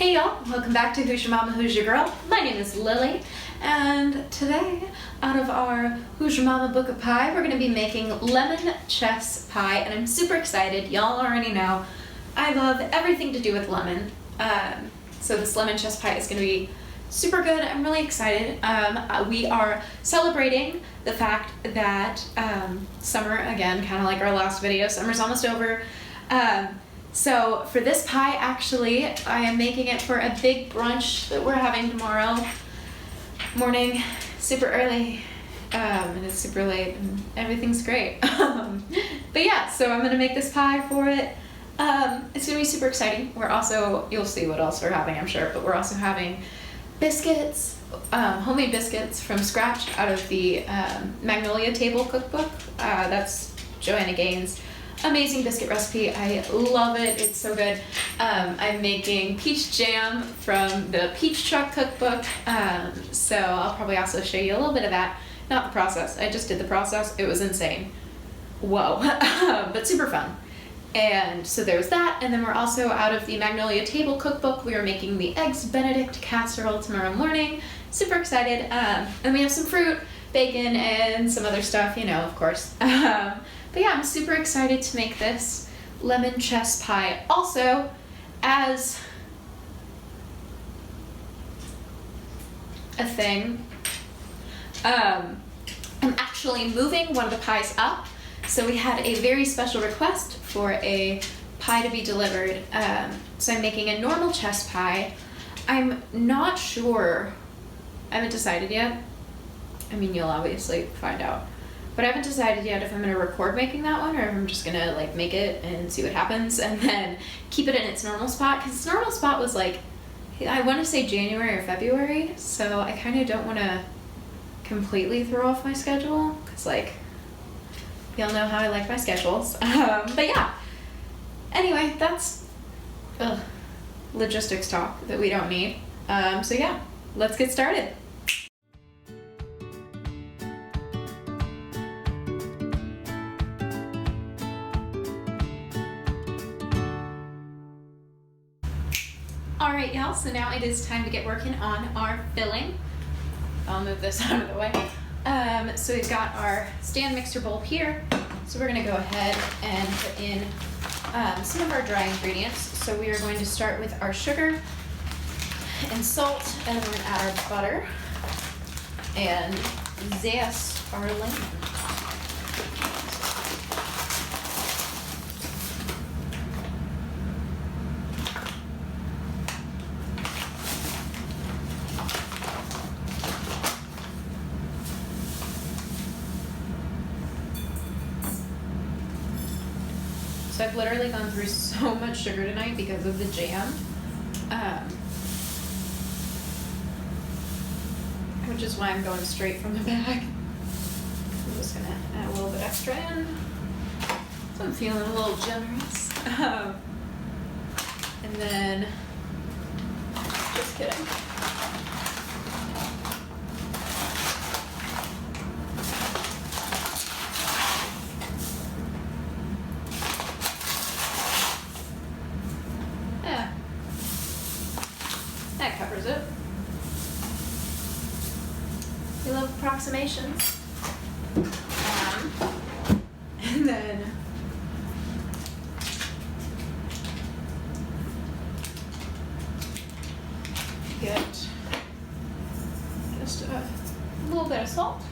Hey y'all, welcome back to Hoosier Mama, Hoosier Girl. My name is Lily, and today, out of our Hoosier Mama book of pie, we're going to be making lemon chess pie, and I'm super excited. Y'all already know I love everything to do with lemon, so this lemon chess pie is going to be super good. I'm really excited. We are celebrating the fact that summer, again, kind of like our last video, summer's almost over. So for this pie, actually, I am making it for a big brunch that we're having tomorrow morning, super early, and it's super late, and everything's great. But yeah, so I'm gonna make this pie for it. It's gonna be super exciting. We're also, you'll see what else we're having, I'm sure, but we're also having biscuits, homemade biscuits from scratch out of the Magnolia Table cookbook. That's Joanna Gaines' amazing biscuit recipe. I love it. It's so good. I'm making peach jam from the Peach Truck cookbook. So I'll probably also show you a little bit of that. Not the process. I just did the process. It was insane. Whoa. But super fun. And so there's that. And then we're also out of the Magnolia Table cookbook. We are making the Eggs Benedict casserole tomorrow morning. Super excited. And we have some fruit, bacon, and some other stuff, you know, of course. But yeah, I'm super excited to make this lemon chess pie. Also, as a thing, I'm actually moving one of the pies up. So we had a very special request for a pie to be delivered. So I'm making a normal chess pie. I'm not sure, I haven't decided yet. I mean, you'll obviously find out. But I haven't decided yet if I'm going to record making that one or if I'm just going to like make it and see what happens and then keep it in its normal spot. Because its normal spot was like, I want to say January or February. So I kind of don't want to completely throw off my schedule. Because like, y'all know how I like my schedules. But yeah. Anyway, that's logistics talk that we don't need. So yeah, let's get started. Alright y'all, so now it is time to get working on our filling. I'll move this out of the way. So we've got our stand mixer bowl here. So we're going to go ahead and put in some of our dry ingredients. So we are going to start with our sugar and salt, and then we're going to add our butter and zest our lemon. So I've literally gone through so much sugar tonight because of the jam, which is why I'm going straight from the bag. I'm just gonna add a little bit extra in, so I'm feeling a little generous. And then, just kidding. That covers it. We love approximations. And then get just a little bit of salt.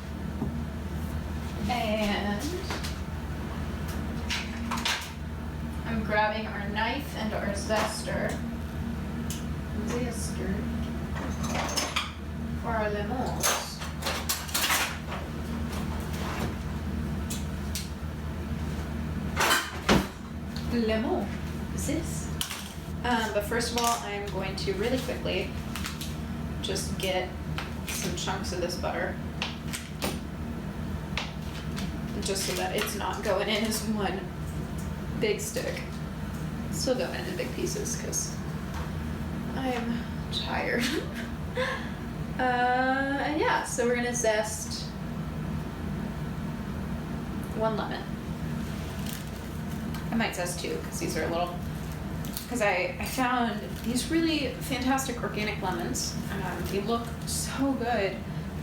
And I'm grabbing our knife and our zester. For our lemons. Lemon, zest. But first of all, I'm going to really quickly just get some chunks of this butter, just so that it's not going in as one big stick. It's still going in big pieces because I'm tired. And yeah, so we're gonna zest one lemon. I might zest two because these are a little because I found these really fantastic organic lemons. They look so good.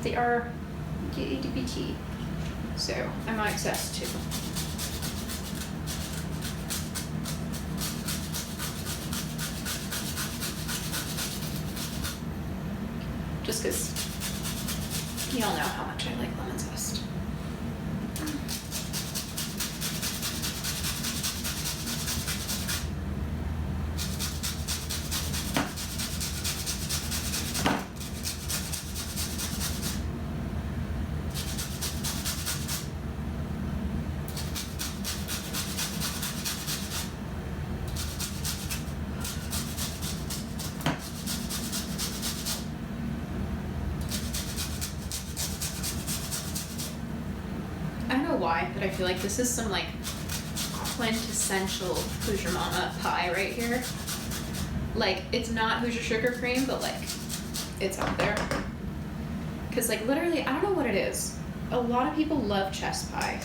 They are itty-bitty, so I'm obsessed too. Just because y'all know how much I like lemon zest. I don't know why, but I feel like this is some like quintessential Hoosier Mama pie right here. Like, it's not Hoosier sugar cream, but like, it's up there. Cause like literally, I don't know what it is. A lot of people love chess pie,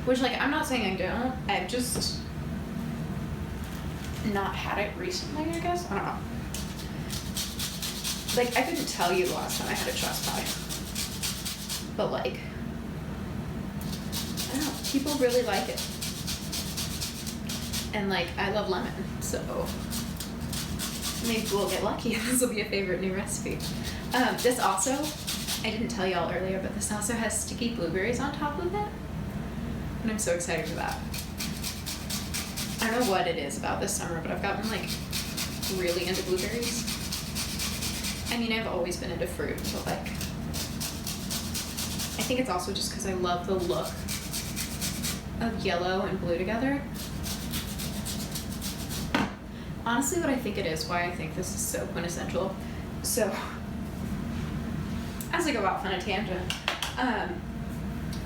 which like, I'm not saying I don't. I've just not had it recently, I guess. I don't know. Like, I couldn't tell you the last time I had a chess pie, but like, I don't know, people really like it. And like, I love lemon, so maybe we'll get lucky and this will be a favorite new recipe. This also, I didn't tell y'all earlier, but this also has sticky blueberries on top of it. And I'm so excited for that. I don't know what it is about this summer, but I've gotten like really into blueberries. I mean, I've always been into fruit, but like, I think it's also just because I love the look of yellow and blue together. Honestly, what I think it is, why I think this is so quintessential. So, as I go off on a tangent,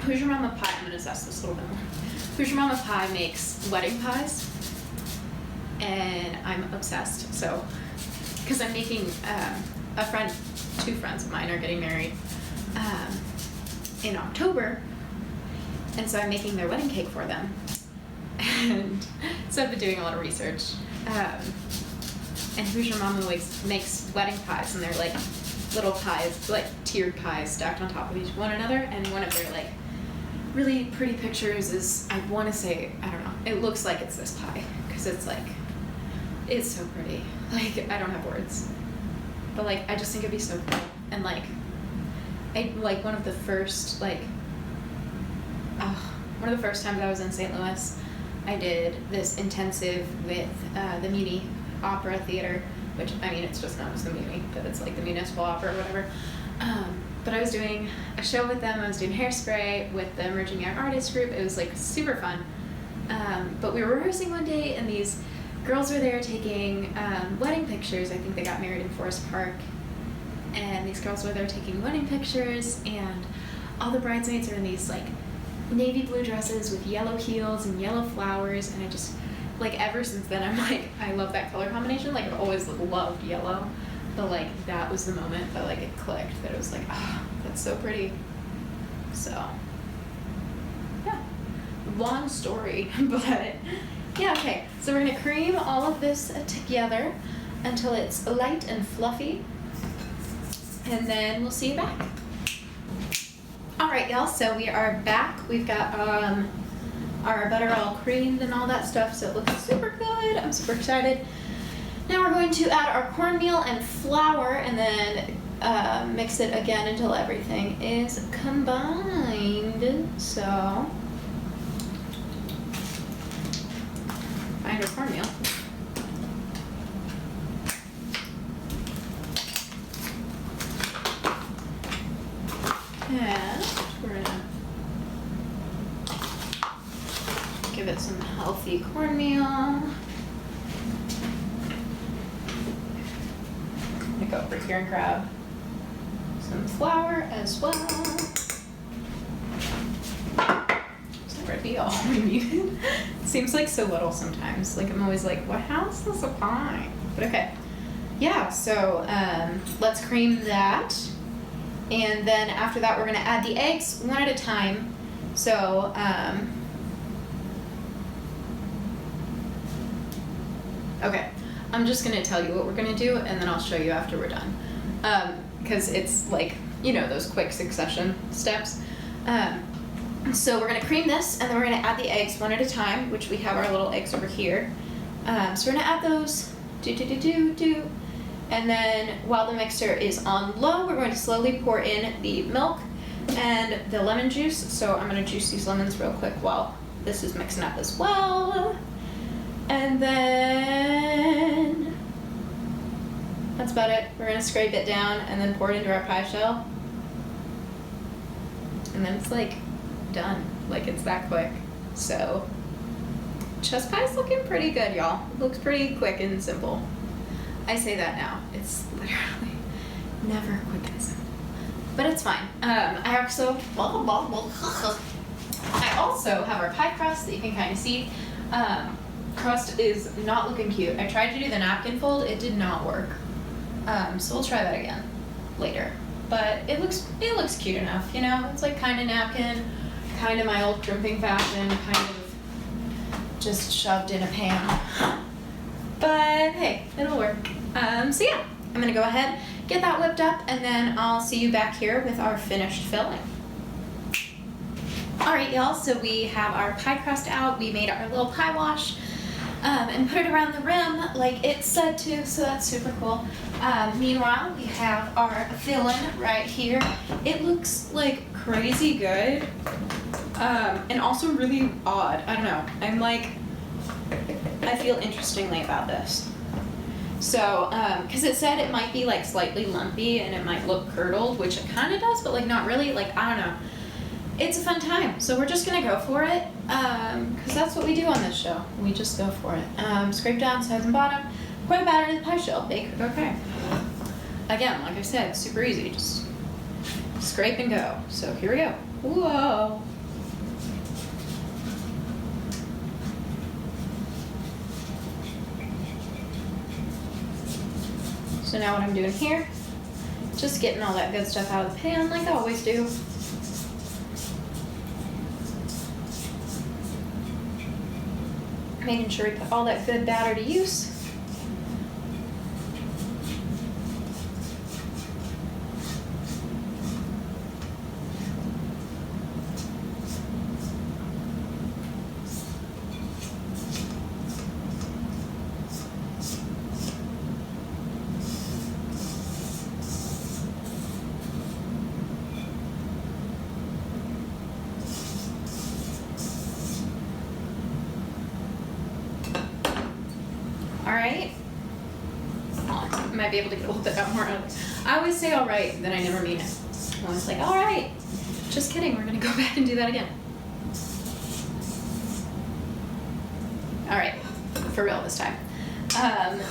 Hoosier Mama Pie, I'm gonna assess this a little bit more. Hoosier Mama Pie makes wedding pies, and I'm obsessed. So, because I'm making, two friends of mine are getting married in October, and so I'm making their wedding cake for them. And so I've been doing a lot of research. And Hoosier Mama makes wedding pies, and they're like little pies, like tiered pies stacked on top of each one another. And one of their like really pretty pictures is, I want to say, I don't know, it looks like it's this pie because it's like, it's so pretty. Like, I don't have words, but like, I just think it'd be so cool. And like, one of the first times I was in St. Louis, I did this intensive with the Muni Opera Theater, which, I mean, it's just known as the Muni, but it's like the Municipal Opera or whatever. But I was doing a show with them. I was doing Hairspray with the Emerging Young Artists group. It was like super fun. But we were rehearsing one day, and these girls were there taking wedding pictures. I think they got married in Forest Park. And these girls were there taking wedding pictures, and all the bridesmaids are in these like navy blue dresses with yellow heels and yellow flowers. And I just, like, ever since then, I'm like, I love that color combination. Like, I've always loved yellow, but like, that was the moment that like it clicked, that it was like, oh, that's so pretty. So, yeah, long story, but yeah, okay. So we're gonna cream all of this together until it's light and fluffy, and then we'll see you back. All right, y'all, so we are back. We've got our butter all creamed and all that stuff, so it looks super good. I'm super excited. Now we're going to add our cornmeal and flour, and then mix it again until everything is combined. So, find our cornmeal. And we're gonna give it some healthy cornmeal. I'm gonna go over here and grab some flour as well. Is that ready? All we needed. Seems like so little sometimes. Like, I'm always like, what? How is this a pie? But okay. Yeah, so let's cream that. And then after that, we're gonna add the eggs one at a time. So, Okay, I'm just gonna tell you what we're gonna do, and then I'll show you after we're done. Because it's like, you know, those quick succession steps. So we're gonna cream this, and then we're gonna add the eggs one at a time, which we have our little eggs over here. So we're gonna add those, and then while the mixer is on low, we're going to slowly pour in the milk and the lemon juice. So I'm gonna juice these lemons real quick while this is mixing up as well. And then that's about it. We're gonna scrape it down and then pour it into our pie shell. And then it's like done. Like, it's that quick. So chess pie's looking pretty good, y'all. It looks pretty quick and simple. I say that now. It's literally never quick and simple. But it's fine. I also have our pie crust that you can kind of see. Crust is not looking cute. I tried to do the napkin fold. It did not work. So we'll try that again later. But it looks cute enough, you know? It's like kind of napkin, kind of my old crimping fashion, kind of just shoved in a pan. But hey, it'll work. So yeah, I'm gonna go ahead, get that whipped up, and then I'll see you back here with our finished filling. All right, y'all, so we have our pie crust out. We made our little pie wash and put it around the rim like it said to, so that's super cool. Meanwhile, we have our filling right here. It looks like crazy good and also really odd. I don't know. I feel interestingly about this. So, because it said it might be like slightly lumpy and it might look curdled, which it kind of does, but like not really. Like, I don't know. It's a fun time, so we're just gonna go for it, because that's what we do on this show. We just go for it. Scrape down sides and bottom, pour the batter in the pie shell, bake or okay. Again, like I said, super easy, just scrape and go. So here we go. Whoa. So now what I'm doing here, just getting all that good stuff out of the pan like I always do. Making sure we put all that good batter to use. All right. I might be able to get a little bit more out of it. I always say all right, then I never mean it. I'm always like, all right. Just kidding, we're gonna go back and do that again. All right, for real this time.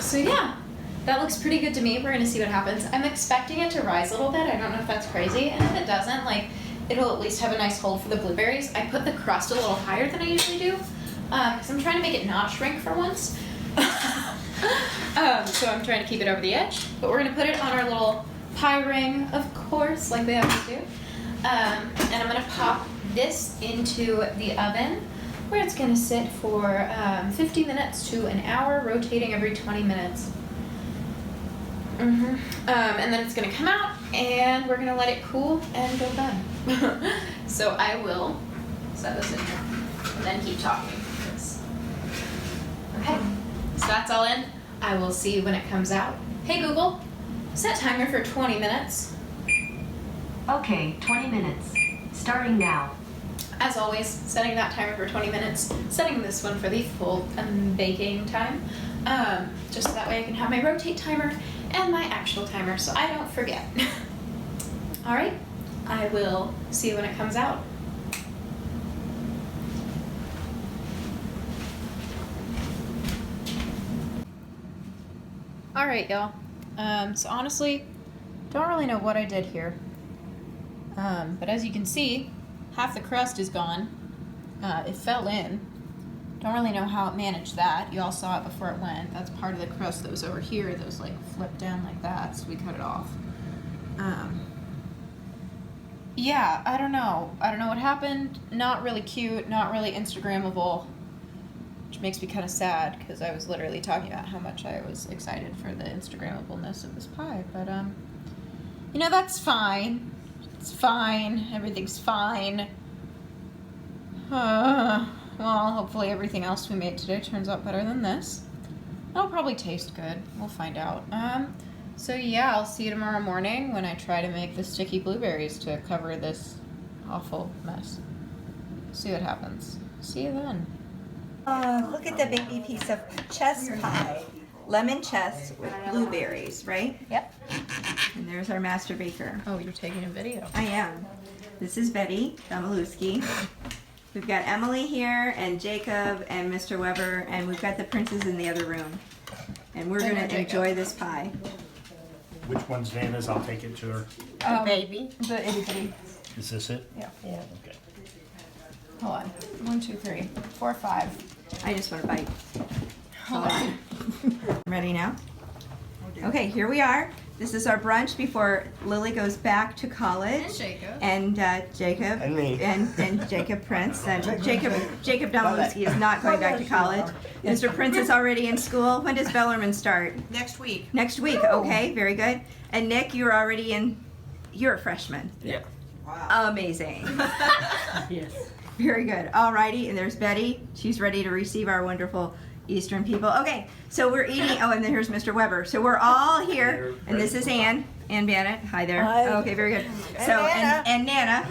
So yeah, that looks pretty good to me. We're gonna see what happens. I'm expecting it to rise a little bit. I don't know if that's crazy. And if it doesn't, like, it'll at least have a nice hold for the blueberries. I put the crust a little higher than I usually do, because I'm trying to make it not shrink for once. So I'm trying to keep it over the edge, but we're gonna put it on our little pie ring, of course, like we always do. And I'm gonna pop this into the oven where it's gonna sit for 50 minutes to an hour, rotating every 20 minutes. And then it's gonna come out and we're gonna let it cool and go done. So I will set this in here and then keep talking. Okay, so that's all in. I will see you when it comes out. Hey Google, set timer for 20 minutes. Okay, 20 minutes. Starting now. As always, setting that timer for 20 minutes, setting this one for the full baking time, just so that way I can have my rotate timer and my actual timer so I don't forget. All right, I will see you when it comes out. All right, y'all. So honestly, don't really know what I did here. But as you can see, half the crust is gone. It fell in. Don't really know how it managed that. You all saw it before it went. That's part of the crust that was over here. That was like flipped down like that, so we cut it off. Yeah, I don't know. I don't know what happened. Not really cute, not really Instagrammable. which makes me kind of sad because I was literally talking about how much I was excited for the Instagrammableness of this pie. But, you know, that's fine. It's fine. Everything's fine. Well, hopefully everything else we made today turns out better than this. It'll probably taste good. We'll find out. So yeah, I'll see you tomorrow morning when I try to make the sticky blueberries to cover this awful mess. See what happens. See you then. Look at the baby piece of chess pie. Lemon chess with blueberries, right? Yep. And there's our master baker. Oh, you're taking a video. I am. This is Betty Domalewski. We've got Emily here and Jacob and Mr. Weber, and we've got the princes in the other room. And we're going to enjoy this pie. Which one's Nana's? I'll take it to her. Baby. The itty bitty. Is this it? Yeah. Okay. Hold on. 1, 2, 3, 4, 5. I just want to bite. Hold on. Ready now? Okay, here we are. This is our brunch before Lily goes back to college. And Jacob. And Jacob. And me. And Jacob Prince. And Jacob Domalewski is not going back to college. Mr. Prince is already in school. When does Bellarmine start? Next week. Next week, okay, very good. And Nick, you're already you're a freshman. Yeah. Wow. Amazing. Yes. Very good. Alrighty, and there's Betty. She's ready to receive our wonderful Eastern people. Okay, so we're eating. Oh, and then here's Mr. Weber. So we're all here, and this is Ann Bannett. Hi there. Hi. Okay, very good. So and Nana.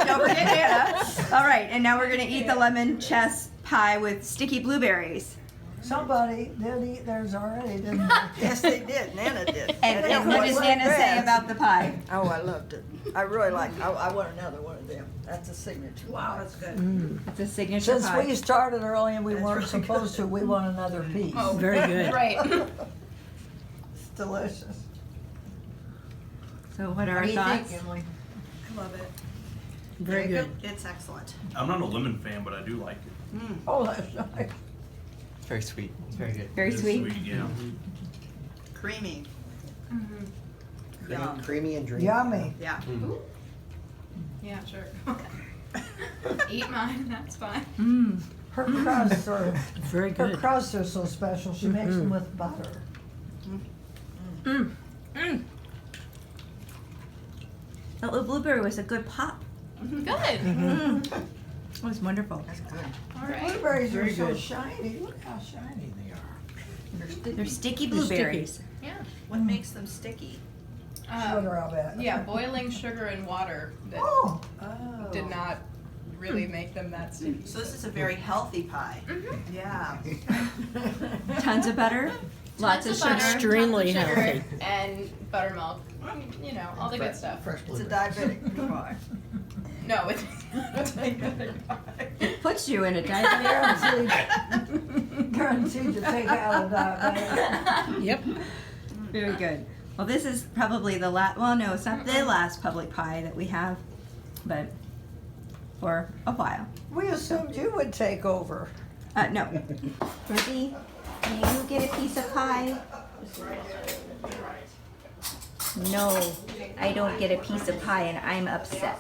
Don't forget Nana. All right, and now we're gonna eat the lemon chess pie with sticky blueberries. Somebody did eat theirs already, didn't they? Yes, they did. Nana did. And what does Nana say about the pie? Oh, I loved it. I really liked it. I want another one of them. That's a signature. Wow, that's good. It's a signature Since pie. we started early and we That's weren't really supposed to, we want another piece. Oh, very good. Right. It's delicious. So what are What our do you thoughts? think, Emily? I love it. Very Jacob, it's excellent. I'm not a lemon fan, but I do like it. Oh, that's right. It's very sweet. It's very good. Very It's sweet. yeah. Creamy. Yum. Creamy and dreamy. Yummy. Yeah. Yeah, sure. Eat mine, that's fine. Her crusts are, Very her crusts are so special. She makes them with butter. That little blueberry was a good pop. Good. It was wonderful. That's good. All The right. blueberries are so shiny. Look how shiny they are. They're sticky blueberries. Yeah. What makes them sticky? Sugar, I'll bet. Yeah, boiling sugar and water that Oh, Oh. did not really make them that sticky. So this is a very healthy pie. Yeah. Tons of butter, lots of sugar. Extremely healthy. And buttermilk. You know, all the good stuff. Fresh It's a blueberries. diabetic pie. No, it's not. Puts you in a diabetic. guaranteed to take out a diabetic. Yep. Very good. Well, this is probably the last, well, no, it's not the last public pie that we have, but for a while. We assumed you would take over. No. Ruby, do you get a piece of pie? No, I don't get a piece of pie and I'm upset.